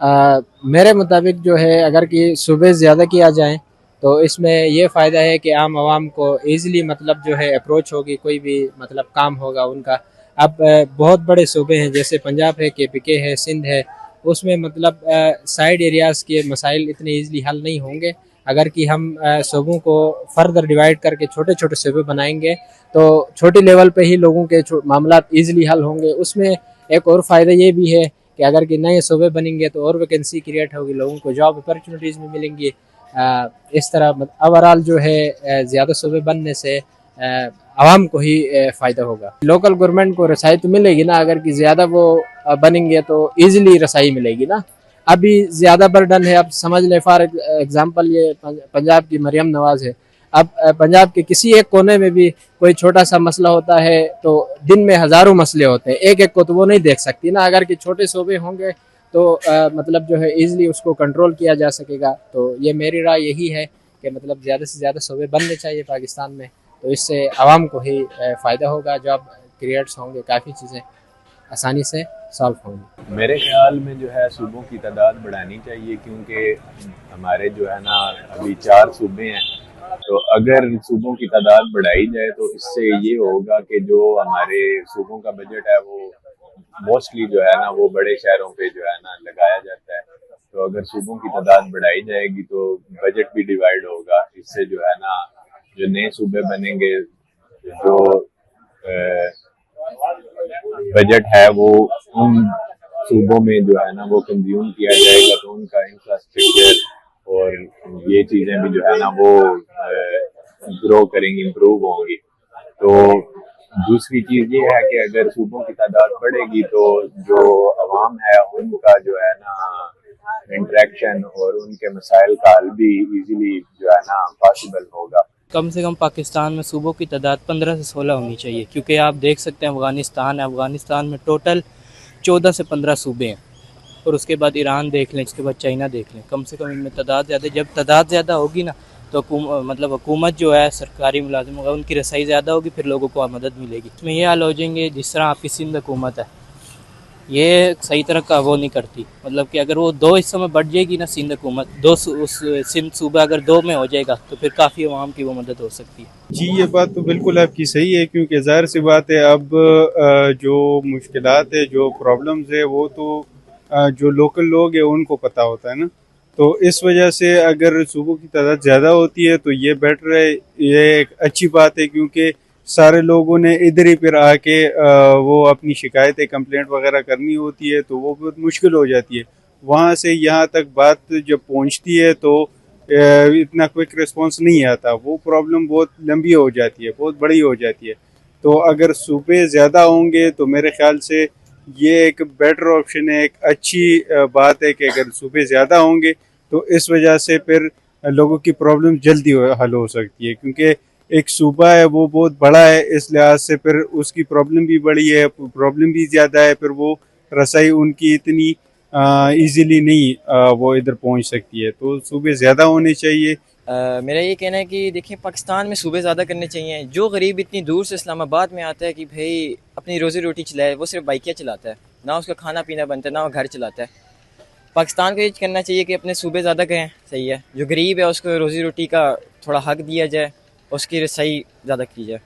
میرے مطابق جو ہے اگر کہ صوبے زیادہ کیا جائیں تو اس میں یہ فائدہ ہے کہ عام عوام کو ایزیلی مطلب جو ہے اپروچ ہوگی، کوئی بھی مطلب کام ہوگا ان کا۔ اب بہت بڑے صوبے ہیں جیسے پنجاب ہے، KPK ہے، سندھ ہے، اس میں مطلب سائیڈ ایریاز کے مسائل اتنے ایزیلی حل نہیں ہوں گے۔ اگر کہ ہم صوبوں کو فردر ڈیوائڈ کر کے چھوٹے چھوٹے صوبے بنائیں گے تو چھوٹی لیول پہ ہی لوگوں کے معاملات ایزیلی حل ہوں گے۔ اس میں ایک اور فائدہ یہ بھی ہے کہ اگر کہ نئے صوبے بنیں گے تو اور ویکنسی کریٹ ہوگی، لوگوں کو جاب اپرچونیٹیز بھی ملیں گی۔ اس طرح اوورال جو ہے زیادہ صوبے بننے سے عوام کو ہی فائدہ ہوگا۔ لوکل گورنمنٹ کو رسائی تو ملے گی نا، اگر کہ زیادہ وہ بنیں گے تو ایزیلی رسائی ملے گی نا۔ ابھی زیادہ برڈن ہے، اب سمجھ لیں فار ایگزامپل یہ پنجاب کی مریم نواز ہے۔ اب پنجاب کے کسی ایک کونے میں بھی کوئی چھوٹا سا مسئلہ ہوتا ہے تو دن میں ہزاروں مسئلے ہوتے ہیں، ایک ایک کو تو وہ نہیں دیکھ سکتی نا۔ اگر کہ چھوٹے صوبے ہوں گے تو مطلب جو ہے ایزیلی اس کو کنٹرول کیا جا سکے گا۔ تو یہ میری رائے یہی ہے کہ مطلب زیادہ سے زیادہ صوبے بننے چاہیے پاکستان میں، تو اس سے عوام کو ہی فائدہ ہوگا، جاب کریٹس ہوں گے، کافی چیزیں آسانی سے سالو ہوں گی۔ میرے خیال میں جو ہے صوبوں کی تعداد بڑھانی چاہیے، کیونکہ ہمارے جو ہے نا ابھی 4 صوبے ہیں، تو اگر صوبوں کی تعداد بڑھائی جائے تو اس سے یہ ہوگا کہ جو ہمارے صوبوں کا بجٹ ہے وہ موسٹلی جو ہے نا وہ بڑے شہروں پہ جو ہے نا لگایا جاتا ہے۔ تو اگر صوبوں کی تعداد بڑھائی جائے گی تو بجٹ بھی ڈیوائیڈ ہوگا، اس سے جو ہے نا جو نئے صوبے بنیں گے، جو بجٹ ہے وہ ان صوبوں میں جو ہے نا وہ کنزیوم کیا جائے گا، تو ان کا انفراسٹرکچر اور یہ چیزیں بھی جو ہے نا وہ گرو کریں گی، امپروو ہوں گی۔ تو دوسری چیز یہ ہے کہ اگر صوبوں کی تعداد بڑھے گی تو جو عوام ہے ان کا جو ہے نا انٹریکشن اور ان کے مسائل کا حل بھی ایزیلی جو ہے نا پاسبل ہوگا۔ کم سے کم پاکستان میں صوبوں کی تعداد 15 سے 16 ہونی چاہیے، کیونکہ آپ دیکھ سکتے ہیں افغانستان ہے، افغانستان میں ٹوٹل 14 سے 15 صوبے ہیں، اور اس کے بعد ایران دیکھ لیں، اس کے بعد چائنا دیکھ لیں۔ کم سے کم ان میں تعداد زیادہ، جب تعداد زیادہ ہوگی نا تو مطلب حکومت جو ہے، سرکاری ملازم ہوگا، ان کی رسائی زیادہ ہوگی، پھر لوگوں کو مدد ملے گی۔ اس میں یہ حال ہو جائیں گے جس طرح آپ کی سندھ حکومت ہے، یہ صحیح طرح کا وہ نہیں کرتی، مطلب کہ اگر وہ 2 حصوں میں بٹ جائے گی نا سندھ حکومت، اس سندھ صوبہ اگر 2 میں ہو جائے گا تو پھر کافی عوام کی وہ مدد ہو سکتی ہے۔ جی یہ بات تو بالکل آپ کی صحیح ہے، کیونکہ ظاہر سی بات ہے اب جو مشکلات ہے، جو پرابلمز ہے، وہ تو جو لوکل لوگ ہیں ان کو پتہ ہوتا ہے نا۔ تو اس وجہ سے اگر صوبوں کی تعداد زیادہ ہوتی ہے تو یہ بیٹر ہے، یہ ایک اچھی بات ہے، کیونکہ سارے لوگوں نے ادھر ہی پھر آ کے وہ اپنی شکایتیں کمپلینٹ وغیرہ کرنی ہوتی ہے، تو وہ بہت مشکل ہو جاتی ہے۔ وہاں سے یہاں تک بات جب پہنچتی ہے تو اتنا کوئک رسپانس نہیں آتا، وہ پرابلم بہت لمبی ہو جاتی ہے، بہت بڑی ہو جاتی ہے۔ تو اگر صوبے زیادہ ہوں گے تو میرے خیال سے یہ ایک بیٹر آپشن ہے، ایک اچھی بات ہے کہ اگر صوبے زیادہ ہوں گے تو اس وجہ سے پھر لوگوں کی پرابلم جلدی حل ہو سکتی ہے، کیونکہ ایک صوبہ ہے وہ بہت بڑا ہے، اس لحاظ سے پھر اس کی پرابلم بھی بڑی ہے، پرابلم بھی زیادہ ہے، پھر وہ رسائی ان کی اتنی ایزیلی نہیں وہ ادھر پہنچ سکتی ہے، تو صوبے زیادہ ہونے چاہیے۔ میرا یہ کہنا ہے کہ دیکھیں پاکستان میں صوبے زیادہ کرنے چاہیے۔ جو غریب اتنی دور سے اسلام آباد میں آتا ہے کہ بھئی اپنی روزی روٹی چلائے، وہ صرف بائکیاں چلاتا ہے، نہ اس کا کھانا پینا بنتا ہے، نہ وہ گھر چلاتا ہے۔ پاکستان کو یہ کرنا چاہیے کہ اپنے صوبے زیادہ کریں، صحیح ہے۔ جو غریب ہے اس کو روزی روٹی کا تھوڑا حق دیا جائے، اس کی رسائی زیادہ کی جائے۔